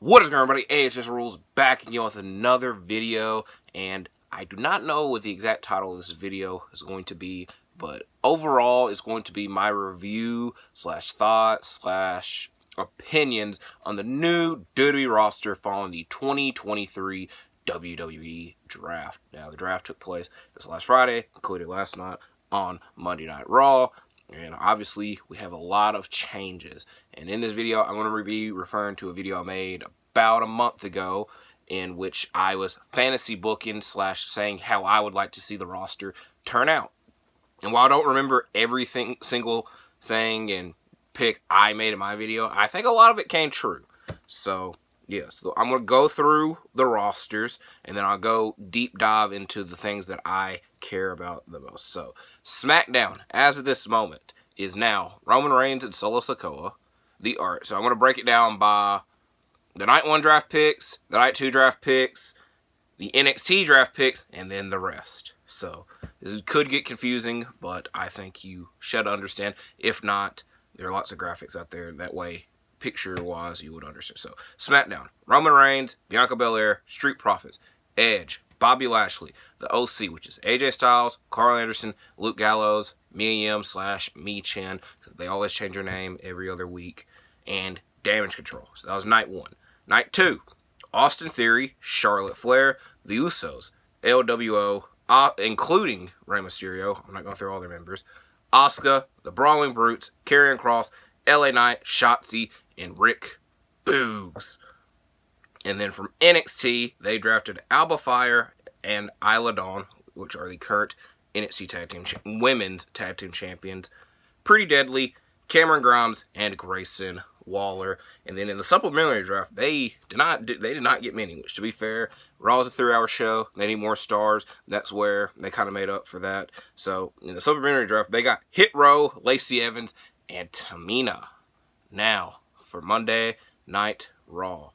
What is going on, everybody? AHS Rules back again with another video, and I do not know what the exact title of this video is going to be, but overall it's going to be my review slash thoughts slash opinions on the new WWE roster following the 2023 WWE Draft. Now, the draft took place this last Friday, concluded last night on Monday Night Raw. And obviously, we have a lot of changes. And in this video, I'm going to be referring to a video I made about a month ago in which I was fantasy booking slash saying how I would like to see the roster turn out. And while I don't remember single thing and pick I made in my video, I think a lot of it came true. So, yeah, so I'm going to go through the rosters, and then I'll go deep dive into the things that I care about the most. So, SmackDown, as of this moment, is now Roman Reigns and Solo Sikoa. So I'm going to break it down by the Night 1 draft picks, the Night 2 draft picks, the NXT draft picks, and then the rest. So, this could get confusing, but I think you should understand. If not, there are lots of graphics out there. That way, picture-wise, you would understand. So, SmackDown, Roman Reigns, Bianca Belair, Street Profits, Edge, Bobby Lashley, the OC, which is AJ Styles, Carl Anderson, Luke Gallows, Mia Yim / Mi Chen, because they always change their name every other week, and Damage Control. So that was Night 1. Night 2, Austin Theory, Charlotte Flair, the Usos, LWO, including Rey Mysterio, I'm not going through all their members, Asuka, the Brawling Brutes, Karrion Kross, LA Knight, Shotzi, and Rick Boogs. And then from NXT, they drafted Alba Fire and Isla Dawn, which are the current NXT Women's Tag Team Champions. Pretty Deadly, Cameron Grimes, and Grayson Waller. And then in the supplementary draft, they did not get many, which, to be fair, Raw is a 3-hour show. They need more stars. That's where they kind of made up for that. So in the supplementary draft, they got Hit Row, Lacey Evans, and Tamina. Now, for Monday Night Raw.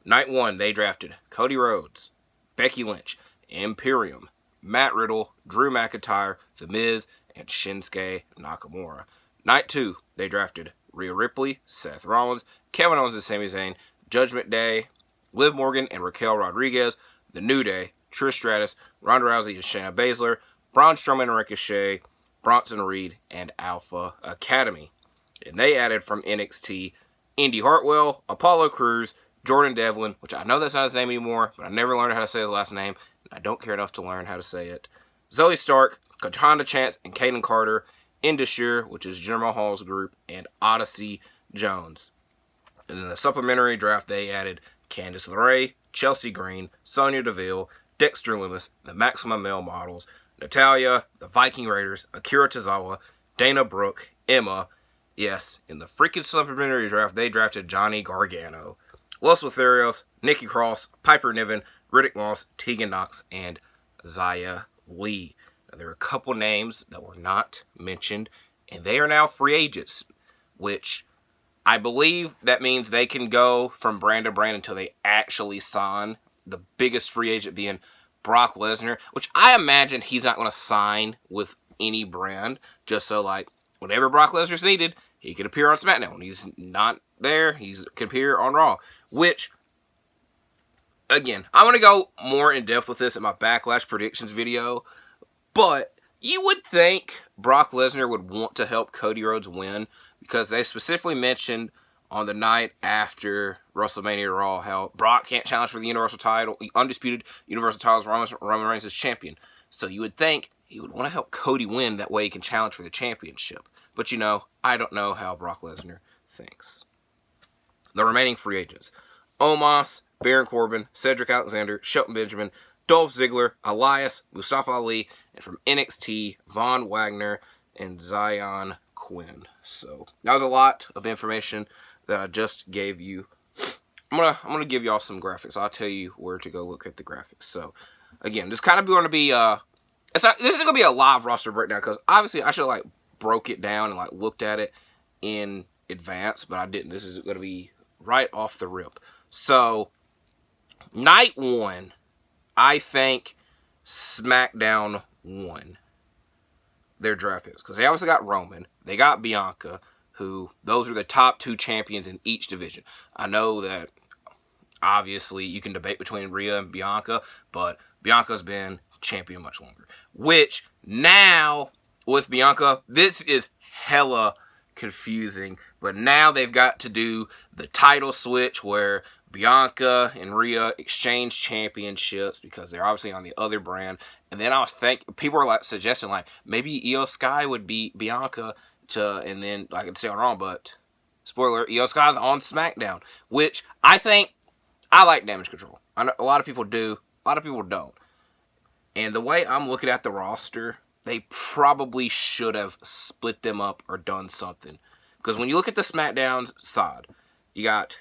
Night 1, they drafted Cody Rhodes, Becky Lynch, Imperium, Matt Riddle, Drew McIntyre, The Miz, and Shinsuke Nakamura. Night 2, they drafted Rhea Ripley, Seth Rollins, Kevin Owens and Sami Zayn, Judgment Day, Liv Morgan and Raquel Rodriguez, The New Day, Trish Stratus, Ronda Rousey and Shayna Baszler, Braun Strowman and Ricochet, Bronson Reed, and Alpha Academy. And they added from NXT, Indy Hartwell, Apollo Crews, Jordan Devlin, which I know that's not his name anymore, but I never learned how to say his last name, and I don't care enough to learn how to say it. Zoe Stark, Katana Chance, and Kaden Carter, Indusher, which is Jinder Mahal's group, and Odyssey Jones. And in the supplementary draft, they added Candice LeRae, Chelsea Green, Sonya Deville, Dexter Lumis, the Maximum Male Models, Natalia, the Viking Raiders, Akira Tozawa, Dana Brooke, Emma. Yes, in the freaking supplementary draft, they drafted Johnny Gargano, Los Lotharios, Nikki Cross, Piper Niven, Riddick Moss, Tegan Knox, and Xia Li. Now, there are a couple names that were not mentioned, and they are now free agents, which I believe that means they can go from brand to brand until they actually sign. The biggest free agent being Brock Lesnar, which I imagine he's not going to sign with any brand, just so, like, whenever Brock Lesnar's needed, he can appear on SmackDown. When he's not there, he can appear on Raw. Which, again, I'm going to go more in depth with this in my Backlash predictions video. But you would think Brock Lesnar would want to help Cody Rhodes win, because they specifically mentioned on the night after WrestleMania Raw how Brock can't challenge for the Universal title, the undisputed Universal title as Roman Reigns is champion. So you would think he would want to help Cody win, that way he can challenge for the championship. But you know, I don't know how Brock Lesnar thinks. The remaining free agents: Omos, Baron Corbin, Cedric Alexander, Shelton Benjamin, Dolph Ziggler, Elias, Mustafa Ali, and from NXT, Von Wagner and Zion Quinn. So that was a lot of information that I just gave you. I'm gonna give y'all some graphics. I'll tell you where to go look at the graphics. So again, this kind of going to be this is gonna be a live roster breakdown, because obviously I should have like broke it down and like looked at it in advance, but I didn't. This is gonna be right off the rip. So Night 1, I think SmackDown won their draft picks, because they obviously got Roman, they got Bianca, who those are the top 2 champions in each division. I know that obviously you can debate between Rhea and Bianca, but Bianca's been champion much longer. Which now with Bianca, this is hella confusing, but now they've got to do the title switch where Bianca and Rhea exchange championships because they're obviously on the other brand. And then I was thinking, people are like suggesting like maybe Io Sky would beat Bianca and then I could stay on Raw, but spoiler, Io Sky's on SmackDown, which I think I like Damage Control. I know a lot of people do, a lot of people don't. And the way I'm looking at the roster, they probably should have split them up or done something. Because when you look at the SmackDown side, you got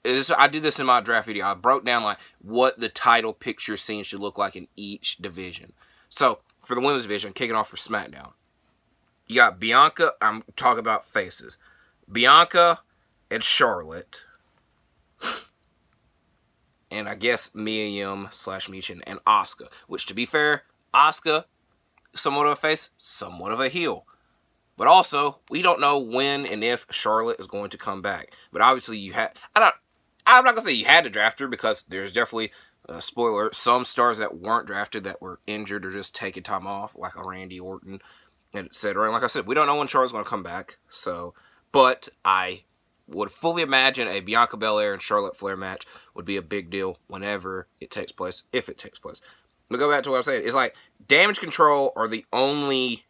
I did this in my draft video. I broke down like what the title picture scene should look like in each division. So for the women's division, kicking off for SmackDown, you got Bianca. I'm talking about faces. Bianca and Charlotte, and I guess Mia Yim / Michin and Asuka. Which, to be fair, Asuka, somewhat of a face, somewhat of a heel. But also, we don't know when and if Charlotte is going to come back. But obviously, you had. I'm not gonna say you had to draft her because there's definitely, spoiler, some stars that weren't drafted that were injured or just taking time off, like a Randy Orton, and etc. And like I said, we don't know when Charlotte's going to come back. So, but I would fully imagine a Bianca Belair and Charlotte Flair match would be a big deal whenever it takes place, if it takes place. But go back to what I was saying. It's like Damage Control are the only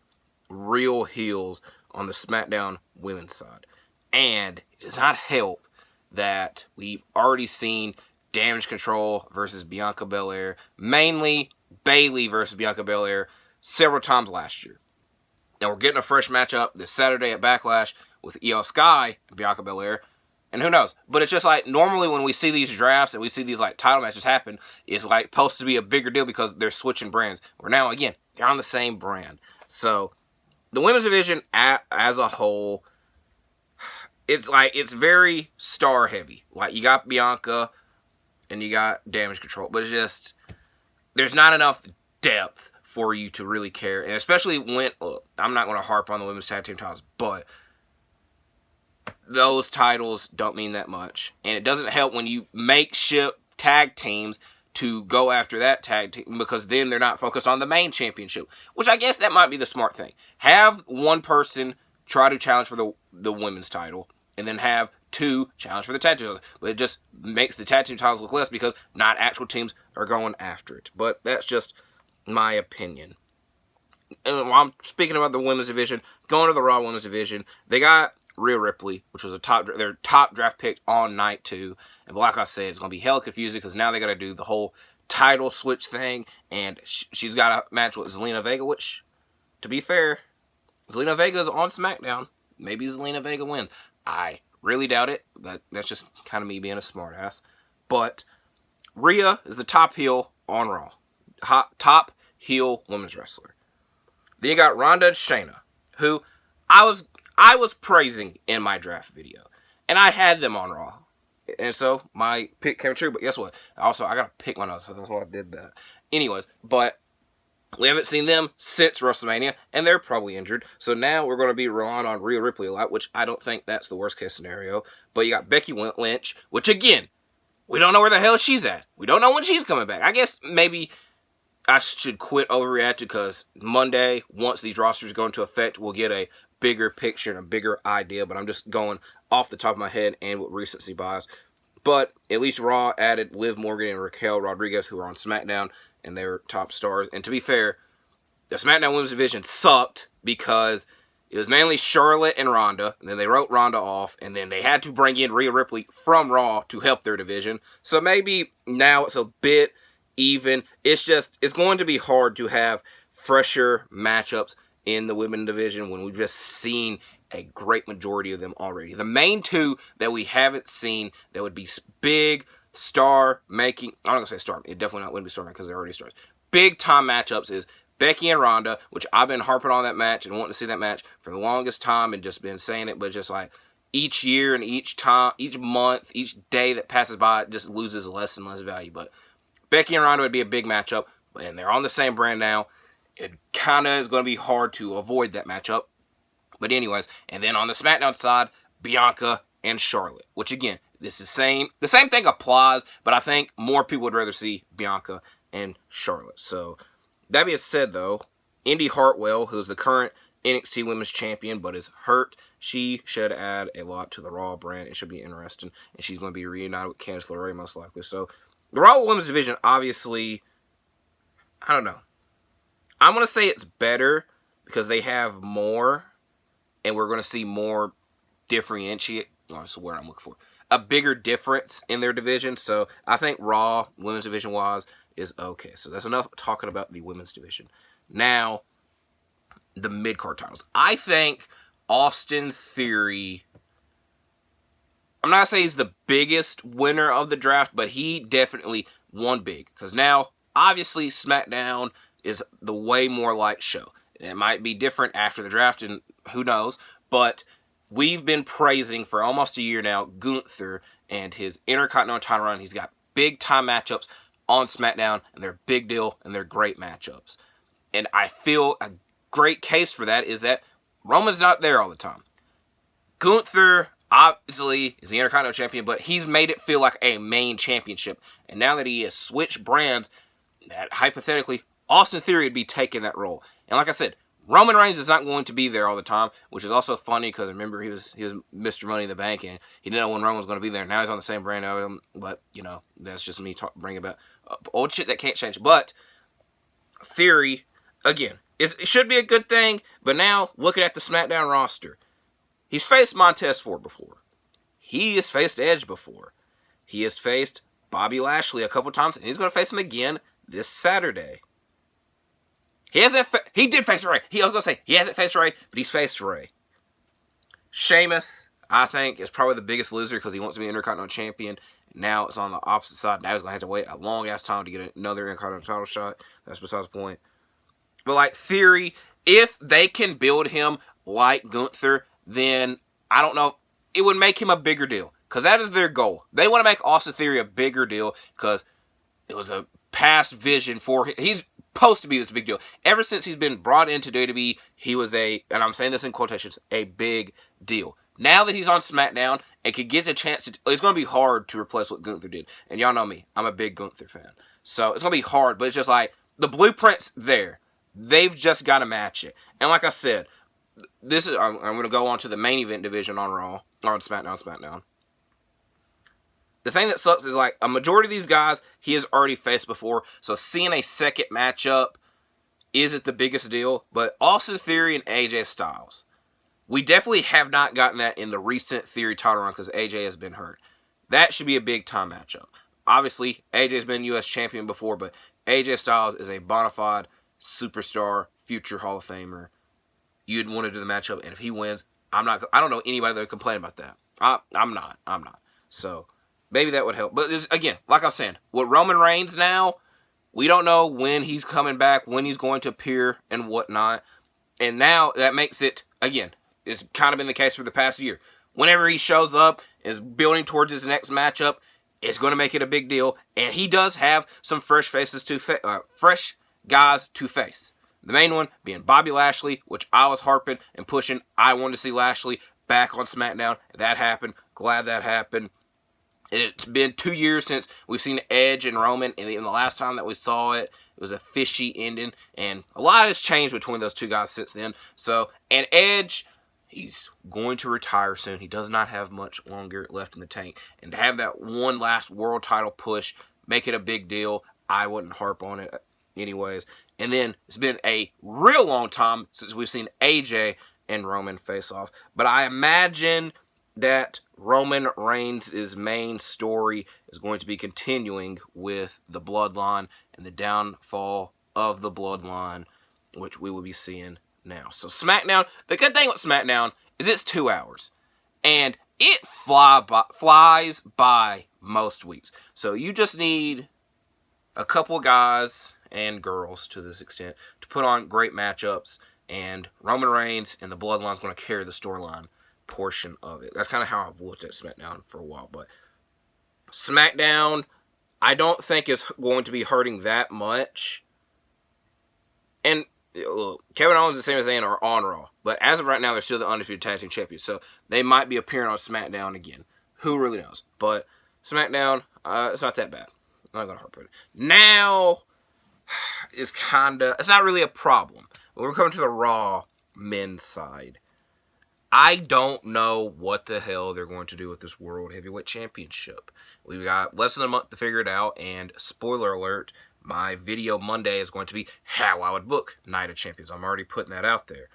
real heels on the SmackDown women's side. And it does not help that we've already seen Damage Control versus Bianca Belair, mainly Bayley versus Bianca Belair, several times last year. Now we're getting a fresh matchup this Saturday at Backlash with Io Sky and Bianca Belair, and who knows? But it's just like normally when we see these drafts and we see these like title matches happen, it's like supposed to be a bigger deal because they're switching brands. Where now again they're on the same brand. So the women's division as a whole, it's very star heavy. Like you got Bianca and you got Damage Control, but it's just there's not enough depth for you to really care. And especially when I'm not going to harp on the women's tag team titles, but those titles don't mean that much. And it doesn't help when you makeshift tag teams to go after that tag team because then they're not focused on the main championship, which I guess that might be the smart thing. Have one person try to challenge for the women's title and then have two challenge for the tag team titles. But it just makes the tag team titles look less because not actual teams are going after it. But that's just my opinion. And while I'm speaking about the women's division, going to the Raw women's division, they got Rhea Ripley, which was their top draft pick on night 2. And like I said, it's going to be hella confusing because now they got to do the whole title switch thing. And she's got a match with Zelina Vega, which, to be fair, Zelina Vega is on SmackDown. Maybe Zelina Vega wins. I really doubt it, but that's just kind of me being a smartass. But Rhea is the top heel on Raw. Top heel women's wrestler. Then you got Ronda and Shayna, who I was praising in my draft video. And I had them on Raw. And so my pick came true. But guess what? Also, I got to pick one else. So that's why I did that. Anyways, but we haven't seen them since WrestleMania. And they're probably injured. So now we're going to be relying on Rhea Ripley a lot. Which I don't think that's the worst case scenario. But you got Becky Lynch. Which again, we don't know where the hell she's at. We don't know when she's coming back. I guess maybe I should quit overreacting because Monday, once these rosters go into effect, we'll get a bigger picture and a bigger idea, but I'm just going off the top of my head and with recency bias. But at least Raw added Liv Morgan and Raquel Rodriguez, who are on SmackDown, and they were top stars. And to be fair, the SmackDown Women's Division sucked because it was mainly Charlotte and Ronda, and then they wrote Ronda off, and then they had to bring in Rhea Ripley from Raw to help their division. So maybe now it's a bit even. It's going to be hard to have fresher matchups in the women's division when we've just seen a great majority of them already. The main two that we haven't seen that would be big star making, I'm not going to say star, it definitely wouldn't be star making because they're already stars. Big time matchups is Becky and Ronda, which I've been harping on that match and wanting to see that match for the longest time and just been saying it, but just like each year and each time, each month, each day that passes by, it just loses less and less value. But Becky and Ronda would be a big matchup, and they're on the same brand now. It kind of is going to be hard to avoid that matchup. But anyways, and then on the SmackDown side, Bianca and Charlotte, which again, This is the same thing applies, but I think more people would rather see Bianca and Charlotte. So that being said, though, Indy Hartwell, who's the current NXT Women's Champion but is hurt, she should add a lot to the Raw brand. It should be interesting, and she's going to be reunited with Candice LeRae most likely. So the Raw Women's Division, obviously, I don't know. I'm going to say it's better because they have more, and we're going to see more differentiate. That's the word I'm looking for. A bigger difference in their division. So I think Raw, Women's Division-wise, is okay. So that's enough talking about the Women's Division. Now, the mid-card titles. I think Austin Theory, I'm not going to say he's the biggest winner of the draft, but he definitely won big. Because now, obviously, SmackDown is the way more like show. It might be different after the draft, and who knows, but we've been praising for almost a year now Gunther and his Intercontinental title run. He's got big-time matchups on SmackDown, and they're a big deal, and they're great matchups. And I feel a great case for that is that Roman's not there all the time. Gunther, obviously, is the Intercontinental Champion, but he's made it feel like a main championship. And now that he has switched brands, that hypothetically, Austin Theory would be taking that role. And like I said, Roman Reigns is not going to be there all the time, which is also funny because remember he was Mr. Money in the Bank and he didn't know when Roman was going to be there. Now he's on the same brand of him, but you know that's just me bringing about old shit that can't change. But Theory, again, it should be a good thing. But now looking at the SmackDown roster, he's faced Montez Ford before. He has faced Edge before. He has faced Bobby Lashley a couple times, and he's going to face him again this Saturday. He did face Ray. I was going to say, he hasn't faced Ray, but he's faced Ray. Sheamus, I think, is probably the biggest loser because he wants to be Intercontinental Champion. Now it's on the opposite side. Now he's going to have to wait a long-ass time to get another Intercontinental title shot. That's besides the point. But, like, Theory, if they can build him like Gunther, then, I don't know, it would make him a bigger deal. Because that is their goal. They want to make Austin Theory a bigger deal because it was a past vision for him. He's supposed to be this big deal. Ever since he's been brought into WWE, he was and I'm saying this in quotations, a big deal. Now that he's on SmackDown and could get a chance to, it's going to be hard to replace what Gunther did. And y'all know me, I'm a big Gunther fan. So it's going to be hard, but it's just like, the blueprint's there. They've just got to match it. And like I said, I'm going to go on to the main event division on Raw, on SmackDown. The thing that sucks is, like, a majority of these guys he has already faced before, so seeing a second matchup isn't the biggest deal. But Austin Theory and AJ Styles, we definitely have not gotten that in the recent Theory title run because AJ has been hurt. That should be a big-time matchup. Obviously, AJ's been U.S. champion before, but AJ Styles is a bona fide superstar, future Hall of Famer. You'd want to do the matchup, and if he wins, I don't know anybody that would complain about that. I'm not. So maybe that would help. But again, like I was saying, with Roman Reigns now, we don't know when he's coming back, when he's going to appear, and whatnot. And now that makes it, again, it's kind of been the case for the past year. Whenever he shows up, is building towards his next matchup, it's going to make it a big deal. And he does have some fresh guys to face. The main one being Bobby Lashley, which I was harping and pushing. I wanted to see Lashley back on SmackDown. That happened. Glad that happened. It's been 2 years since we've seen Edge and Roman, and even the last time that we saw it, it was a fishy ending, and a lot has changed between those two guys since then. So, and Edge, he's going to retire soon. He does not have much longer left in the tank, and to have that one last world title push, make it a big deal, I wouldn't harp on it anyways. And then it's been a real long time since we've seen AJ and Roman face off, but I imagine that Roman Reigns' main story is going to be continuing with the Bloodline and the downfall of the Bloodline, which we will be seeing now. So SmackDown, the good thing with SmackDown is it's 2 hours, and it flies by most weeks. So you just need a couple guys and girls to this extent to put on great matchups, and Roman Reigns and the Bloodline is going to carry the storyline portion of it. That's kind of how I've looked at SmackDown for a while. But SmackDown, I don't think is going to be hurting that much. And look, Kevin Owens is the same as they are on Raw. But as of right now, they're still the Undisputed Tag Team Champions. So they might be appearing on SmackDown again. who really knows? But SmackDown, it's not that bad. I'm not going to harp on it. Now, it's not really a problem. When we're coming to the Raw men's side, I don't know what the hell they're going to do with this World Heavyweight Championship. We've got less than a month to figure it out, and spoiler alert, my video Monday is going to be how I would book Night of Champions. I'm already putting that out there.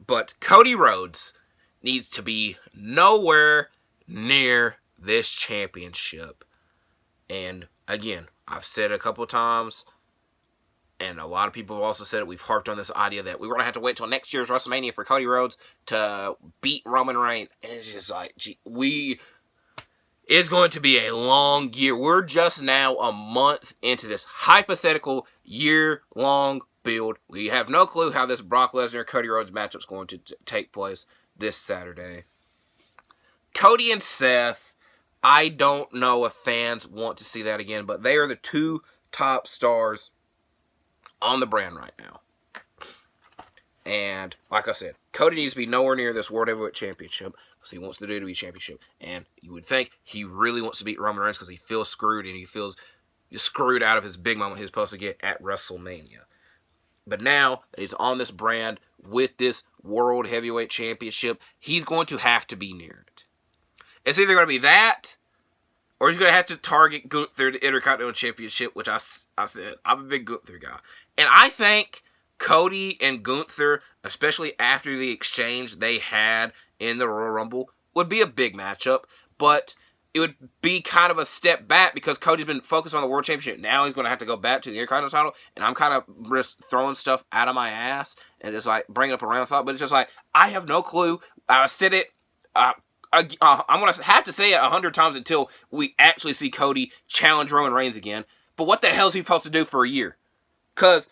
But Cody Rhodes needs to be nowhere near this championship. And again, I've said it a couple of times, and a lot of people have also said it. We've harped on this idea that we're going to have to wait till next year's WrestleMania for Cody Rhodes to beat Roman Reigns. And it's just like, it's going to be a long year. We're just now a month into this hypothetical year-long build. We have no clue how this Brock Lesnar-Cody Rhodes matchup is going to take place this Saturday. Cody and Seth, I don't know if fans want to see that again, but they are the two top stars on the brand right now. And like I said, Cody needs to be nowhere near this World Heavyweight Championship because he wants the WWE Championship. And you would think he really wants to beat Roman Reigns because he feels screwed and he feels screwed out of his big moment he was supposed to get at WrestleMania. But now that he's on this brand with this World Heavyweight Championship, he's going to have to be near it. It's either going to be that, or he's going to have to target Gunther the Intercontinental Championship, which I said, I'm a big Gunther guy. And I think Cody and Gunther, especially after the exchange they had in the Royal Rumble, would be a big matchup. But it would be kind of a step back because Cody's been focused on the World Championship. Now he's going to have to go back to the Intercontinental title. And I'm kind of just throwing stuff out of my ass and just like bringing up a random thought. But it's just like, I have no clue. I said it. I'm going to have to say it 100 times until we actually see Cody challenge Roman Reigns again. But what the hell is he supposed to do for a year? Because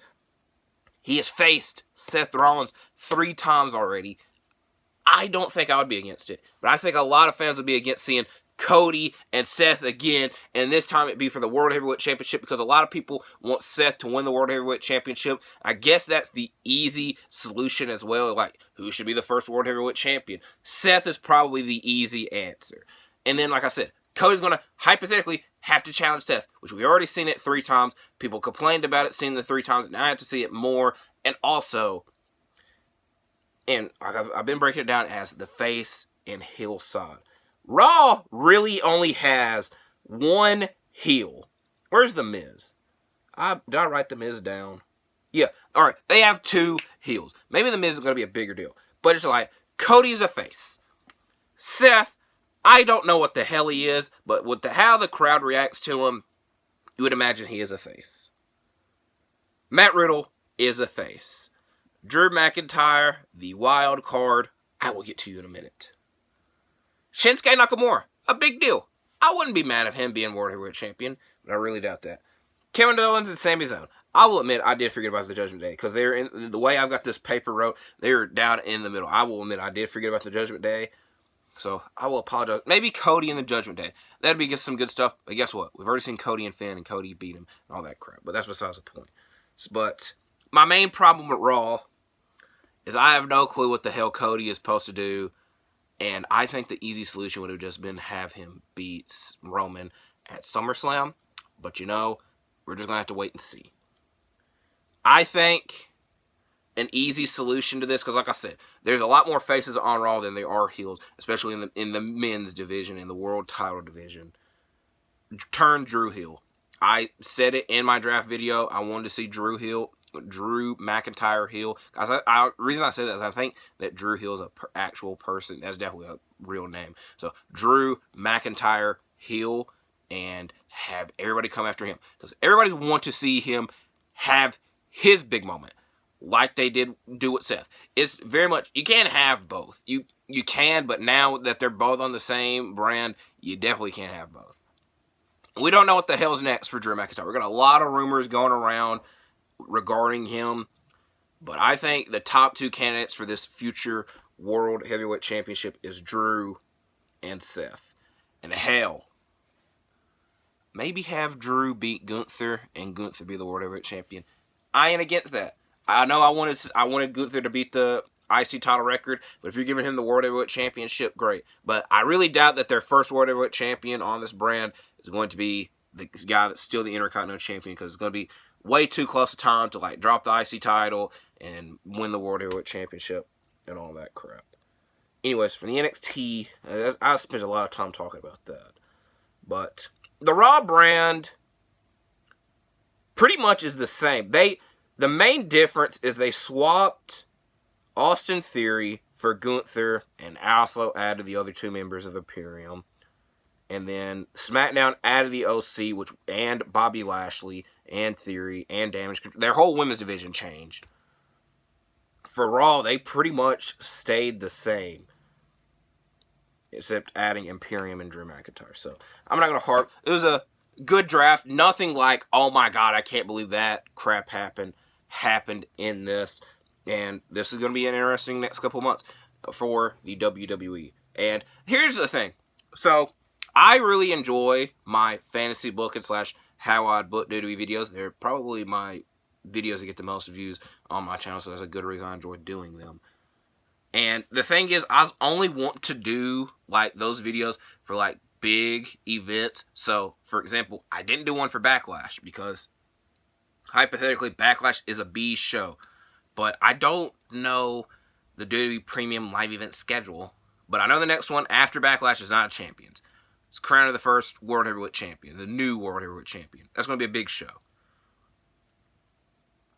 he has faced Seth Rollins 3 times already. I don't think I would be against it. But I think a lot of fans would be against seeing Cody and Seth again. And this time it'd be for the World Heavyweight Championship because a lot of people want Seth to win the World Heavyweight Championship. I guess that's the easy solution as well. Like, who should be the first World Heavyweight Champion? Seth is probably the easy answer. And then, like I said, Cody's going to hypothetically have to challenge Seth, which we already seen it 3 times. People complained about it, seeing the 3 times. Now I have to see it more. And also, and I've been breaking it down as the face and heel side. Raw really only has one heel. Where's The Miz? Did I write The Miz down? Yeah, alright. They have 2 heels. Maybe The Miz is going to be a bigger deal. But it's like, Cody's a face. Seth, I don't know what the hell he is, but with how the crowd reacts to him, you would imagine he is a face. Matt Riddle is a face. Drew McIntyre, the wild card, I will get to you in a minute. Shinsuke Nakamura, a big deal. I wouldn't be mad at him being World Heavyweight Champion, but I really doubt that. Kevin Owens and Sami Zayn. I will admit I did forget about the Judgment Day because they're in the way I've got this paper wrote. They're down in the middle. I will admit I did forget about the Judgment Day, so I will apologize. Maybe Cody and the Judgment Day. That'd be some good stuff. But guess what? We've already seen Cody and Finn, and Cody beat him and all that crap. But that's besides the point. But my main problem with Raw is I have no clue what the hell Cody is supposed to do. And I think the easy solution would have just been have him beat Roman at SummerSlam. But you know, we're just going to have to wait and see. I think an easy solution to this, because like I said, there's a lot more faces on Raw than there are heels, especially in the men's division, in the world title division. Turn Drew heel. I said it in my draft video. I wanted to see Drew McIntyre heel. The reason I say that is I think that Drew heel is an actual person. That's definitely a real name. So Drew McIntyre heel and have everybody come after him. Because everybody wants to see him have his big moment. Like they did do with Seth. It's very much, you can't have both. You can, but now that they're both on the same brand, you definitely can't have both. We don't know what the hell's next for Drew McIntyre. We've got a lot of rumors going around regarding him, but I think the top 2 candidates for this future World Heavyweight Championship is Drew and Seth. And hell, maybe have Drew beat Gunther and Gunther be the World Heavyweight Champion. I ain't against that. I know I wanted Gunther to beat IC title record, but if you're giving him the World Heavyweight Championship, great. But I really doubt that their first World Heavyweight Champion on this brand is going to be the guy that's still the Intercontinental Champion, because it's going to be way too close a time to like drop the IC title and win the World Heavyweight Championship and all that crap. Anyways, for the NXT, I spent a lot of time talking about that. But the Raw brand pretty much is the same. The main difference is they swapped Austin Theory for Gunther and also added the other 2 members of Imperium. And then SmackDown added the OC, and Bobby Lashley and Theory and Damage Control. Their whole women's division changed. For Raw, they pretty much stayed the same, except adding Imperium and Drew McIntyre. So I'm not going to harp. It was a good draft. Nothing like, oh my God, I can't believe that crap happened in this. And this is going to be an interesting next couple months for the WWE. And here's the thing. So I really enjoy my fantasy booking / how I'd book WWE videos. They're probably my videos that get the most views on my channel, so that's a good reason I enjoy doing them. And the thing is, I only want to do like those videos for like big events. So, for example, I didn't do one for Backlash because hypothetically Backlash is a B show. But I don't know the WWE Premium live event schedule. But I know the next one after Backlash is Night of Champions. It's Crown of the first World Heavyweight Champion, the new World Heavyweight Champion. That's going to be a big show.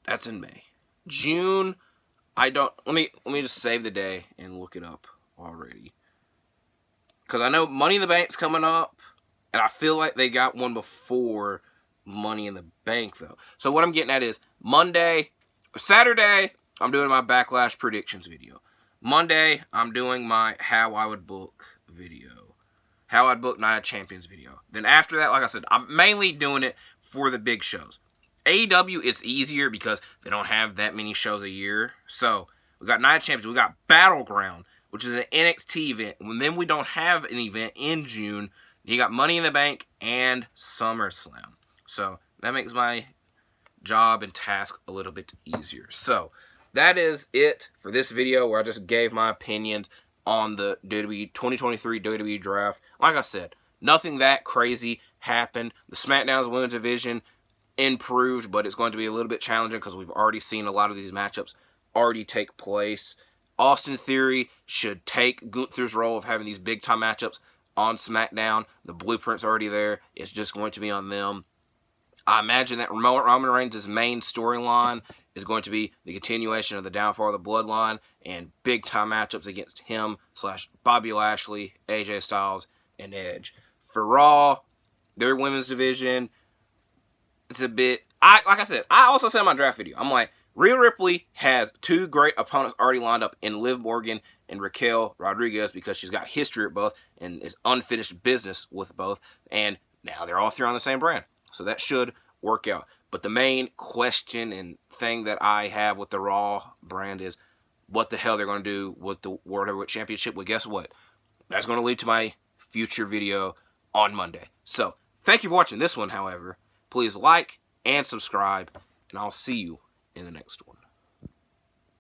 That's in May. June, I don't. Let me just save the day and look it up already. Because I know Money in the Bank's coming up, and I feel like they got one before Money in the Bank, though. So what I'm getting at is Saturday, I'm doing my Backlash predictions video. Monday, I'm doing my How I Would Book video. How I'd Book Night of Champions video. Then after that, like I said, I'm mainly doing it for the big shows. AEW, it's easier because they don't have that many shows a year. So, we got Night of Champions. We got Battleground, which is an NXT event. And then we don't have an event in June. You got Money in the Bank and SummerSlam. So, that makes my job and task a little bit easier. So, that is it for this video where I just gave my opinions on the WWE 2023 WWE Draft. Like I said, nothing that crazy happened. The SmackDown's women's division improved, but it's going to be a little bit challenging because we've already seen a lot of these matchups already take place. Austin Theory should take Gunther's role of having these big-time matchups on SmackDown. The blueprint's already there. It's just going to be on them. I imagine that Roman Reigns' main storyline is going to be the continuation of the downfall of the Bloodline and big-time matchups against him / Bobby Lashley, AJ Styles, and Edge. For Raw, their women's division, it's a bit... like I said, I also said in my draft video, I'm like, Rhea Ripley has 2 great opponents already lined up in Liv Morgan and Raquel Rodriguez because she's got history at both and is unfinished business with both. And now they're all 3 on the same brand. So that should work out. But the main question and thing that I have with the Raw brand is what the hell they're going to do with the World Heavyweight Championship. Well, guess what? That's going to lead to my future video on Monday. So, thank you for watching this one, however. Please like and subscribe, and I'll see you in the next one.